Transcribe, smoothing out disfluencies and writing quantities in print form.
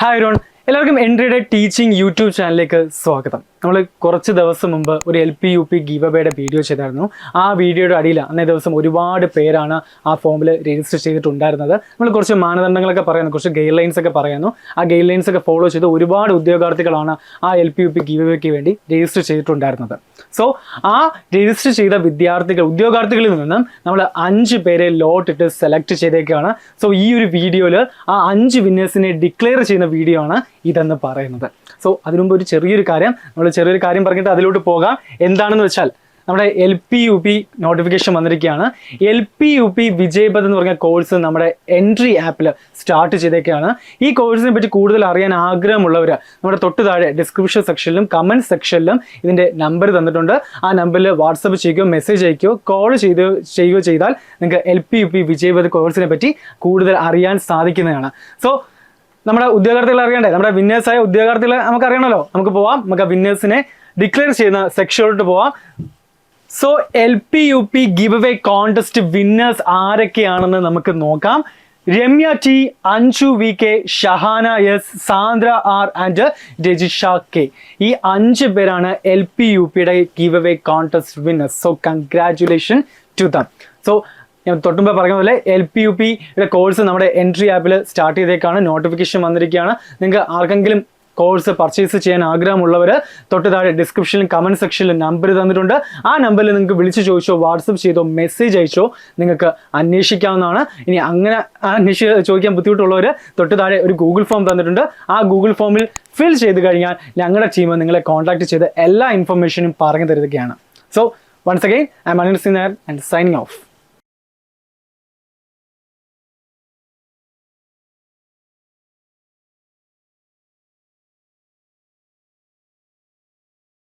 Hi Ron, എല്ലാവർക്കും എൻട്രിയുടെ teaching YouTube ചാനലിലേക്ക് സ്വാഗതം. നമ്മൾ കുറച്ച് ദിവസം മുമ്പ് ഒരു LP UP ഗീവ് അവേയുടെ വീഡിയോ ചെയ്തായിരുന്നു. ആ വീഡിയോയുടെ അടിയിൽ അന്നേ ദിവസം ഒരുപാട് പേരാണ് ആ ഫോമിൽ രജിസ്റ്റർ ചെയ്തിട്ടുണ്ടായിരുന്നത്. നമ്മൾ കുറച്ച് മാനദണ്ഡങ്ങളൊക്കെ പറയുന്നു, കുറച്ച് ഗൈഡ് ലൈൻസ് ഒക്കെ പറയുന്നു. ആ ഗൈഡ് ലൈൻസ് ഒക്കെ ഫോളോ ചെയ്ത് ഒരുപാട് ഉദ്യോഗാർത്ഥികളാണ് ആ LP UP ഗീവ് അവേക്ക് വേണ്ടി രജിസ്റ്റർ ചെയ്തിട്ടുണ്ടായിരുന്നത്. സോ ആ രജിസ്റ്റർ ചെയ്ത ഉദ്യോഗാർത്ഥികളിൽ നിന്നും നമ്മൾ 5 പേരെ ലോട്ട് ഇട്ട് സെലക്ട് ചെയ്തേക്കാണ്. സോ ഈ ഒരു വീഡിയോയിൽ ആ 5 വിന്നേഴ്സിനെ ഡിക്ലെയർ ചെയ്യുന്ന വീഡിയോ ആണ് ഇതെന്ന് പറയുന്നത്. സോ അതിനു മുമ്പ് ചെറിയൊരു കാര്യം പറഞ്ഞിട്ട് അതിലോട്ട് പോകാം. എന്താണെന്ന് വെച്ചാൽ നമ്മുടെ LP UP നോട്ടിഫിക്കേഷൻ വന്നിരിക്കുകയാണ്. LP UP വിജയ്പഥ് എന്ന് പറഞ്ഞ കോഴ്സ് നമ്മുടെ എൻട്രി ആപ്പിൽ സ്റ്റാർട്ട് ചെയ്തേക്കാണ്. ഈ കോഴ്സിനെ പറ്റി കൂടുതൽ അറിയാൻ ആഗ്രഹമുള്ളവർ നമ്മുടെ തൊട്ട് താഴെ ഡിസ്ക്രിപ്ഷൻ സെക്ഷനിലും കമൻറ്റ് സെക്ഷനിലും ഇതിൻ്റെ നമ്പർ തന്നിട്ടുണ്ട്. ആ നമ്പറിൽ വാട്സപ്പ് ചെയ്യുകയോ മെസ്സേജ് അയക്കുകയോ കോൾ ചെയ്യുകയോ ചെയ്താൽ നിങ്ങൾക്ക് LP UP വിജയ്പഥ് കോഴ്സിനെ പറ്റി കൂടുതൽ അറിയാൻ സാധിക്കുന്നതാണ്. സോ നമ്മുടെ ഉദ്യോഗാർത്ഥികൾ അറിയണ്ടേ, നമ്മുടെ വിന്നേഴ്സായ ഉദ്യോഗാർത്ഥികളെ നമുക്ക് അറിയണമല്ലോ. നമുക്ക് പോവാം, നമുക്ക് വിന്നേഴ്സിനെ ഡിക്ലെയർ ചെയ്യുന്ന സെക്ഷനിലോട്ട് പോവാം. So LP UP give away contest winners ആരൊക്കെയാണെന്ന് നമുക്ക് നോക്കാം. Ramya T, Anju VK, Shahana S, Sandra R and Rajisha K. ഈ 5 പേരാണ് LP UPയുടെ give away contest winners. So congratulation to them. So ഞാൻ തൊട്ടുമ്പോൾ പറഞ്ഞ പോലെ LP UPയുടെ കോഴ്സ് നമ്മുടെ എൻട്രി ആപ്പിൽ സ്റ്റാർട്ട് ചെയ്തേക്കാണ്. നോട്ടിഫിക്കേഷൻ വന്നിരിക്കുകയാണ്. നിങ്ങൾക്ക് ആർക്കെങ്കിലും കോഴ്സ് പർച്ചേസ് ചെയ്യാൻ ആഗ്രഹമുള്ളവർ തൊട്ട് താഴെ ഡിസ്ക്രിപ്ഷനിലും കമൻറ്റ് സെക്ഷനിലും നമ്പർ തന്നിട്ടുണ്ട്. ആ നമ്പറിൽ നിങ്ങൾക്ക് വിളിച്ച് ചോദിച്ചോ, വാട്സപ്പ് ചെയ്തോ, മെസ്സേജ് അയച്ചോ നിങ്ങൾക്ക് അന്വേഷിക്കാവുന്നതാണ്. ഇനി അങ്ങനെ ചോദിക്കാൻ ബുദ്ധിമുട്ടുള്ളവർ തൊട്ട് താഴെ ഒരു ഗൂഗിൾ ഫോം തന്നിട്ടുണ്ട്. ആ ഗൂഗിൾ ഫോമിൽ ഫിൽ ചെയ്ത് കഴിഞ്ഞാൽ ഞങ്ങളുടെ ടീം നിങ്ങളെ കോൺടാക്ട് ചെയ്ത് എല്ലാ ഇൻഫർമേഷനും പറഞ്ഞു തരുകയാണ്. So once again I am Anil Sinar and signing of.